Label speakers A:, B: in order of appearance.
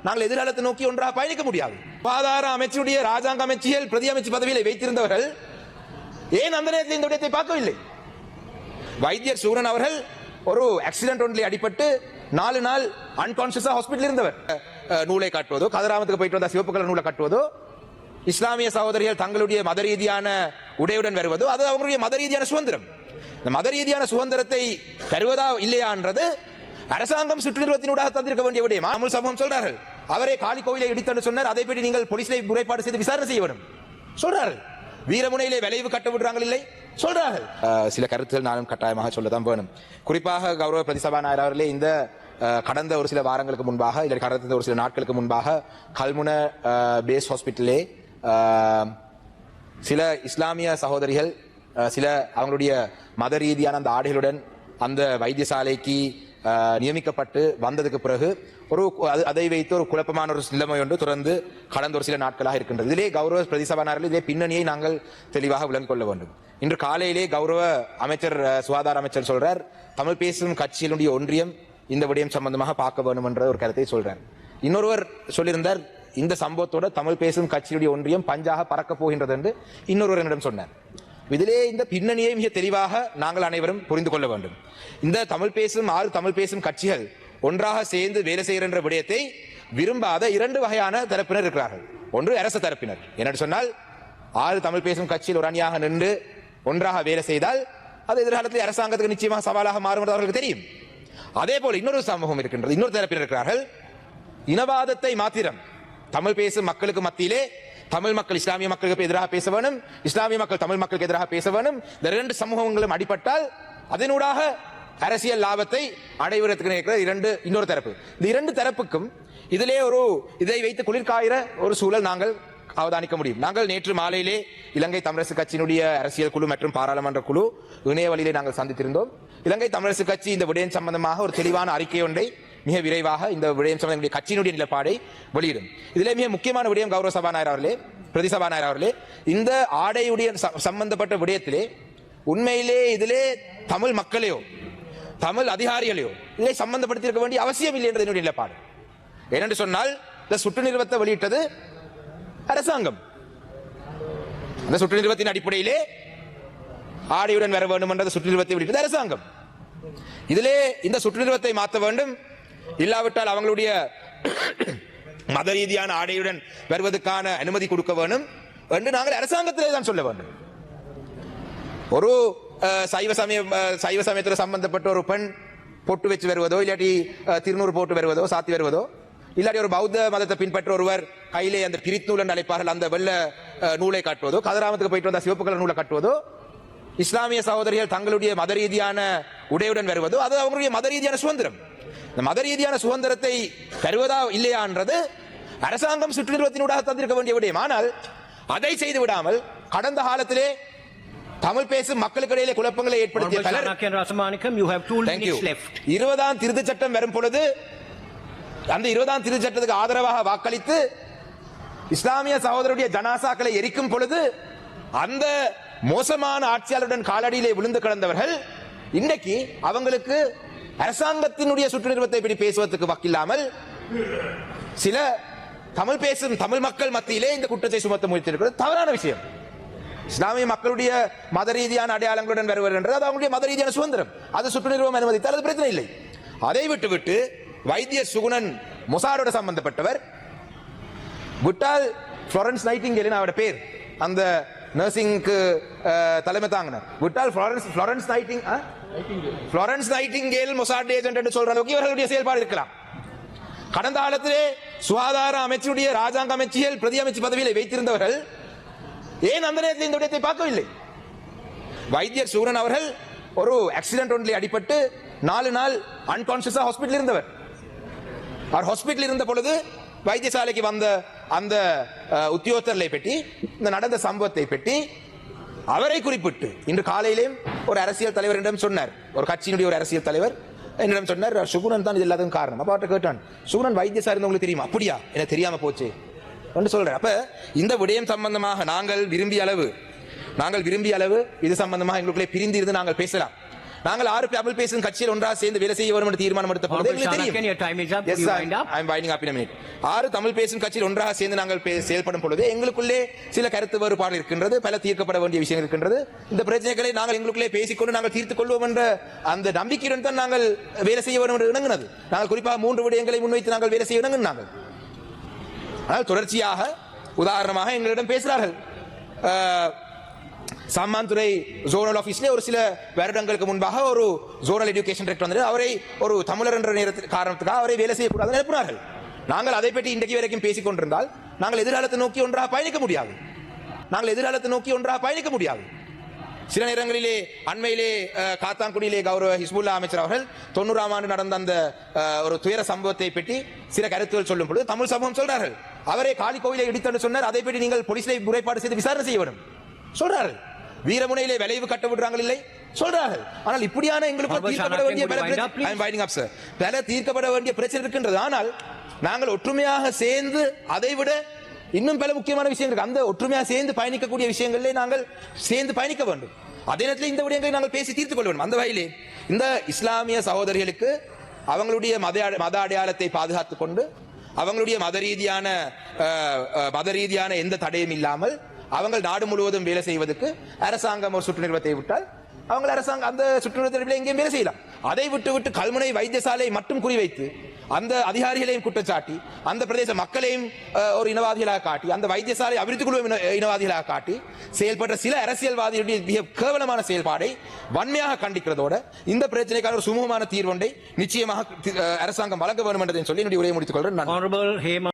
A: நாங்கள் எதிர்காலத்தை நோக்கி ஒன்றாக பயணிக்க முடியாது. சுகாதார அமைச்சருடைய ராஜாங்க அமைச்சியல் பிரதி அமைச்சு பதவியில வைத்திருந்தவர்கள் ஏன் அந்த நேரத்தில் இந்த விடயத்தை பார்க்கவில்லை? வைத்தியர் சூரன் அவர்கள் ஒரு ஆக்சிடென்ட் ஒன்றில் அடிபட்டு 4 நாள் அன்கான்சியஸா ஹாஸ்பிட்டல் இருந்தவர். நூலை காட்டுவதோ, கதிராமத்துக்கு போயிட்டு வந்த சிவப்பு கலர் நூலை காட்டுவதோ, இஸ்லாமிய சகோதரிகள் தங்களுடைய மத ரீதியான உடையுடன் வருவதோ, அது அவங்களுடைய மத ரீதியான சுதந்திரம். இந்த மத ரீதியான சுதந்திரத்தை தருவதா இல்லையான்றது அரசாங்கம் சுற்றுலாத்தினூடாக தந்திருக்க வேண்டிய விடயம். தமிழ் சமூகம் சொல்றார்கள், அவரே காளி கோயிலை இடித்தன்னு சொன்னார், அதை பற்றி நீங்கள் போலீஸை முறைப்பாடு செய்து விசாரணை செய்ய வேண்டும் சொல்றார்கள். வீரமுனையிலே விளைவு கட்ட விடுறாங்க இல்லை சொல்றார்கள். சில கருத்துகள் நானும் கட்டாயமாக சொல்லத்தான் வேணும். குறிப்பாக கௌரவ பிரதிசபாநாயகர் அவர்களே இந்த கடந்த ஒரு சில வாரங்களுக்கு முன்பாக இல்லை கடந்த ஒரு சில நாட்களுக்கு முன்பாக கல்முன பேஸ் ஹாஸ்பிட்டலே சில இஸ்லாமிய சகோதரிகள் சில அவங்களுடைய மத ரீதியான அந்த ஆடைகளுடன் அந்த வைத்தியசாலைக்கு நியமிக்கப்பட்டு வந்ததுக்கு பிறகு அதை வைத்து ஒரு குழப்பமான ஒரு நிலைமை ஒன்று தொடர்ந்து கடந்த ஒரு சில நாட்களாக இருக்கின்றது. இதிலே கௌரவ பிரதிசபாநாயகர்கள் இதே பின்னணியை நாங்கள் தெளிவாக விளங்கிக் கொள்ள வேண்டும். இன்று காலையிலே கௌரவ அமைச்சர் சுகாதார அமைச்சர் சொல்றார், தமிழ் பேசும் கட்சியினுடைய ஒன்றியம் இந்த விடயம் சம்பந்தமாக பார்க்க வேண்டும் என்ற ஒரு கருத்தை சொல்றார். இன்னொருவர் சொல்லியிருந்தார், இந்த சம்பவத்தோட தமிழ் பேசும் கட்சியுடைய ஒன்றியம் பஞ்சாக பறக்க போகின்றது என்று இன்னொருவர் என்னிடம் சொன்னார். இதிலே இந்த பின்னணியை மிக தெளிவாக நாங்கள் அனைவரும் புரிந்து கொள்ள வேண்டும். இந்த தமிழ் பேசும் 6 தமிழ் பேசும் கட்சிகள் ஒன்றாக சேர்ந்து வேலை செய்கிற என்ற விடயத்தை விரும்பாத 2 வகையான தரப்பினர் இருக்கிறார்கள். ஒன்று அரசு தரப்பினர், என்னென்னு சொன்னால் 6 தமிழ் பேசும் கட்சியில் ஒரு அணியாக நின்று ஒன்றாக வேலை செய்தால் அது எதிர்காலத்தில் அரசாங்கத்துக்கு நிச்சயமாக சவாலாக மாறும் என்று அவர்களுக்கு தெரியும். அதே போல இன்னொரு சமூகம் இருக்கின்றது, இன்னொரு தரப்பினர் இருக்கிறார்கள். இனவாதத்தை மாத்திரம் தமிழ் பேசும் மக்களுக்கு மத்தியிலே தமிழ் மக்கள் இஸ்லாமிய மக்களுக்கு எதிராக பேச வேணும், இஸ்லாமிய மக்கள் தமிழ் மக்களுக்கு எதிராக பேச வேணும். இந்த 2 சமூகங்களும் அடிபட்டால் அதனூடாக அரசியல் லாபத்தை அடைவதற்கு இன்னொரு தரப்பு. இந்த 2 தரப்புக்கும் இதிலே இதை வைத்து குளிர்காயிற ஒரு சூழல் நாங்கள் அவதானிக்க முடியும். நாங்கள் நேற்று மாலையிலே இலங்கை தமிழரசு கட்சியினுடைய அரசியல் குழு மற்றும் பாராளுமன்ற குழு இணைய வழியிலே நாங்கள் சந்தித்திருந்தோம். இலங்கை தமிழரசு கட்சி இந்த விடயம் சம்பந்தமாக ஒரு தெளிவான அறிக்கை ஒன்றை மிக விரைவாக இந்த விடயம் சம்பந்த கட்சியினுடைய நிலைப்பாடை வெளியிடும். இதிலே மிக முக்கியமான விடயம் கௌரவ சபாநாயகர் அவர்களே, பிரதி சபாநாயகர் அவர்களே, இந்த ஆடையுடைய சம்பந்தப்பட்ட விடயத்திலே உண்மையிலே இதிலே தமிழ் மக்களையோ தமிழ் அதிகாரிகளையோ இதை சம்பந்தப்படுத்தியிருக்க வேண்டிய அவசியம் இல்லை என்றது என்னுடைய நிலைப்பாடு. ஏனென்று சொன்னால் இந்த சுற்று நிறுவத்தை வெளியிட்டது அரசாங்கம். அந்த சுற்று நிறுவத்தின் அடிப்படையிலே ஆடையுடன் வர வேண்டும் என்ற சுற்று நிறுவத்தை வெளியிட்டது அரசாங்கம். இதிலே இந்த சுற்று நிறுவத்தை மாற்ற வேண்டும், இல்லாவிட்டால் அவங்களுடைய மத ரீதியான ஆடையுடன் வருவதற்கான அனுமதி கொடுக்க வேண்டும் என்று நாங்கள் அரசாங்கத்திலே தான் சொல்ல வேண்டும். ஒரு சைவ சமயத்தில் சம்பந்தப்பட்ட ஒரு பெண் பொட்டு வச்சு வருவதோ, இல்லாட்டி திருநூறு போட்டு வருவதோ, சாத்தி வருவதோ, இல்லாட்டி ஒரு பௌத்த மதத்தை பின்பற்ற ஒருவர் கையிலே அந்த பிரித் நூல் என்று அழைப்பார்கள் அந்த வெள்ள நூலை காட்டுவதோ, கதிராமத்துக்கு போயிட்டு வந்த சிவப்பு கலர் நூலை காட்டுவதோ, இஸ்லாமிய சகோதரிகள் தங்களுடைய மத ரீதியான உடையுடன் வருவதோ, அது அவங்களுடைய மத ரீதியான சுதந்திரம். இந்த மத ரீதியான சுதந்திரத்தை தருவதா இல்லையான்றது அரசாங்கம் சுற்றுலாத்தினூடாக தந்திருக்க வேண்டிய விடயம். ஆனால் அதை செய்து விடாமல் கடந்த காலத்திலே தமிழ் பேசும் மக்களுக்கு இடையிலே குழப்பங்களை ஏற்படுத்திய 20ஆம் திருத்தச் சட்டம் வரும் பொழுது அந்த 20ஆம் திருத்தச் சட்டத்துக்கு ஆதரவாக வாக்களித்து இஸ்லாமிய சகோதரருடைய ஜனாசாக்களை எரிக்கும் பொழுது அந்த மோசமான ஆட்சியாளருடன் காலடியிலே விழுந்து கிடந்தவர்கள் இன்றைக்கு அவங்களுக்கு அரசாங்கத்தினுடைய சுற்று நிறுவத்தை பற்றி பேசுவதற்கு வக்கில்லாமல் சில தமிழ் பேசும் தமிழ் மக்கள் மத்தியிலே இந்த குற்றத்தை சுமத்த முயற்சிருக்கிறது தவறான விஷயம். இஸ்லாமிய மக்களுடைய மத ரீதியான அடையாளங்களுடன் வருவது என்றது அது அவங்களுடைய மத ரீதியான சுதந்திரம். அது சுற்று நிறுவனம் அனுமதித்தால் அது பிரச்சனை இல்லை. அதை விட்டு வைத்தியர் சுகுணன் மொசாரோட சம்பந்தப்பட்டவர் விட்டால் புளோரன்ஸ் நைட்டிங்கேல் அவருடைய பேர் அந்த நர்சிங்க்கு தலைமை தாங்கினார். விட்டால் புளோரன்ஸ் நைட்டிங்கேல் மொசாட் ஏஜென்ட் என்று சொல்ற அளவுக்கு இவர்களுடைய செயல்பாடு இருக்கலாம். கடந்த காலத்திலே சுகாதார அமைச்சருடைய ராஜாங்க அமைச்சியல் பிரதி அமைச்சு பதவியில வைத்திருந்தவர்கள் ஏன் அந்த நேரத்தில் இந்த விடயத்தை பார்க்கவில்லை? வைத்தியர் சூரன் அவர்கள் ஒரு ஆக்சிடென்ட் ஒன்றில் அடிபட்டு 4 நாள் அன்கான்சியஸா ஹாஸ்பிட்டல் இருந்தவர். அவர் ஹாஸ்பிட்டல் இருந்த பொழுது வைத்தியசாலைக்கு வந்த அந்த உத்தியோகத்தர்களை பற்றி இந்த நடந்த சம்பவத்தை பற்றி அவரை குறிப்பிட்டு இன்று காலையிலேயும் ஒரு அரசியல் தலைவர் என்னிடம் சொன்னார், ஒரு கட்சியினுடைய ஒரு அரசியல் தலைவர் என்னிடம் சொன்னார், சுகுணன் தான் இது எல்லாத்துக்கும் காரணம். அப்ப அவர்கிட்ட கேட்டான், சுகுணன் வைத்தியசாலை உங்களுக்கு தெரியுமா? அப்படியா, எனக்கு தெரியாம போச்சு என்று சொல்றேன். அப்ப இந்த விடயம் சம்பந்தமாக நாங்கள் விரும்பிய அளவு இது சம்பந்தமாக எங்களுக்குள்ளே பிரிந்து இருந்து நாங்கள் பேசலாம். நாங்கள் 6 தமிழ் பேசும் கட்சியில் ஒன்றாக சேர்ந்து வேலை செய்ய வேண்டும் என்று தீர்மானம் எடுத்த பொழுது
B: Honorable
A: எங்களுக்கு
B: Shanakan, your
A: தெரியும்.
B: time is up.
A: Yes,
B: You
A: sir.
B: wind up.
A: I'm winding up in a minute. 6 Tamil பேசும் கட்சியில் ஒன்றாக சேர்ந்து நாங்கள் செயல்படும் பொழுது எங்களுக்குள்ளே சில கருத்து வேறுபாடு இருக்கின்றது, பல தீர்க்கப்பட வேண்டிய விஷயம் இருக்கின்றது. இந்த பிரச்சனைகளை நாங்கள் எங்களுக்குள்ளே பேசிக்கொண்டு நாங்கள் தீர்த்துக் கொள்வோம் என்ற அந்த நம்பிக்கையுடன் தான் நாங்கள் வேலை செய்ய வேண்டும் என்று இணங்கினது. நாங்கள் குறிப்பாக 3 விடயங்களை முன்வைத்து நாங்கள் வேலை செய்ய இணங்கினார்கள். ஆனால் தொடர்ச்சியாக உதாரணமாக எங்களிடம் பேசுகிறார்கள். சம்மாந்துறை ஜோனல் ஆபீஸ்ல ஒரு சில வருடங்களுக்கு முன்பாக ஒரு ஜோனல் எஜுகேஷன் டைரக்டர் வந்து அவரை ஒரு தமிழர் என்ற காரணத்துக்காக அவரை வேலை செய்யக்கூடாது அனுப்பினார்கள். நாங்கள் அதை பற்றி இன்றைக்கு வரைக்கும் பேசிக் கொண்டிருந்தால் நாங்கள் எதிர்காலத்தை நோக்கி ஒன்றாக பயணிக்க முடியாது. நாங்கள் எதிர்காலத்தை நோக்கி ஒன்றாக பயணிக்க முடியாது. சில நேரங்களிலே அண்மையிலே காத்தான்குடியிலே கௌரவ ஹிஸ்புல்லா அமைச்சர் அவர்கள் 90ஆம் ஆண்டு நடந்த அந்த ஒரு துயர சம்பவத்தை பற்றி சில கருத்துக்கள் சொல்லும் பொழுது தமிழ் சமூகம் சொல்றார்கள், அவரே காளி கோயிலை இடித்தன்னு சொன்னார், அதை பற்றி நீங்கள் போலீசிலே முறைப்பாடு செய்து விசாரணை செய்ய வேண்டும் சொல்றார்கள். வீரமுனையிலே விளைவு கட்ட விடுறாங்க இல்லை சொல்றார்கள். ஆனால் இப்படியான எங்களுக்கு தீர்க்கப்பட வேண்டிய பல தீர்க்கப்பட வேண்டிய பிரச்சனை இருக்கின்றது. ஆனால் நாங்கள் ஒற்றுமையாக சேர்ந்து அதை விட இன்னும் பல முக்கியமான விஷயங்கள் இருக்கு. அந்த ஒற்றுமையாக சேர்ந்து பயணிக்கக்கூடிய விஷயங்களிலே நாங்கள் சேர்ந்து பயணிக்க வேண்டும். அதே நேரத்தில் இந்த விடயங்களை நாங்கள் பேசி தீர்த்துக் கொள்ள வேண்டும். அந்த வகையிலே இந்த இஸ்லாமிய சகோதரிகளுக்கு அவங்களுடைய மத அடையாளத்தை பாதுகாத்துக் கொண்டு அவங்களுடைய மத ரீதியான எந்த தடையும் இல்லாமல் அவங்க நாடு முழுவதும் வேலை செய்வதற்கு அரசாங்கம் ஒரு சுற்று நிறுவத்தை விட்டால் அவங்க அரசாங்கம் அந்த சுற்று நிறுவனத்தில் எங்கேயும் வேலை செய்யலாம். அதை விட்டு கல்முனை வைத்தியசாலை மட்டும் குறிவைத்து அந்த அதிகாரிகளையும் குற்றச்சாட்டி அந்த பிரதேச மக்களையும் ஒரு இனவாதிகளாக காட்டி அந்த வைத்தியசாலை அபிவிருத்தி குழு இனவாதிகளாக காட்டி செயல்பட்ட சில அரசியல்வாதிகளுடைய மிக கேவலமான செயல்பாடை வன்மையாக கண்டிக்கிறதோட இந்த பிரச்சனைக்கான ஒரு சுமூகமான தீர்வொன்றை நிச்சயமாக அரசாங்கம் வழங்க வேண்டும் என்றதை சொல்லி என்னுடைய உரையை முடித்துக் கொள்கிறேன்.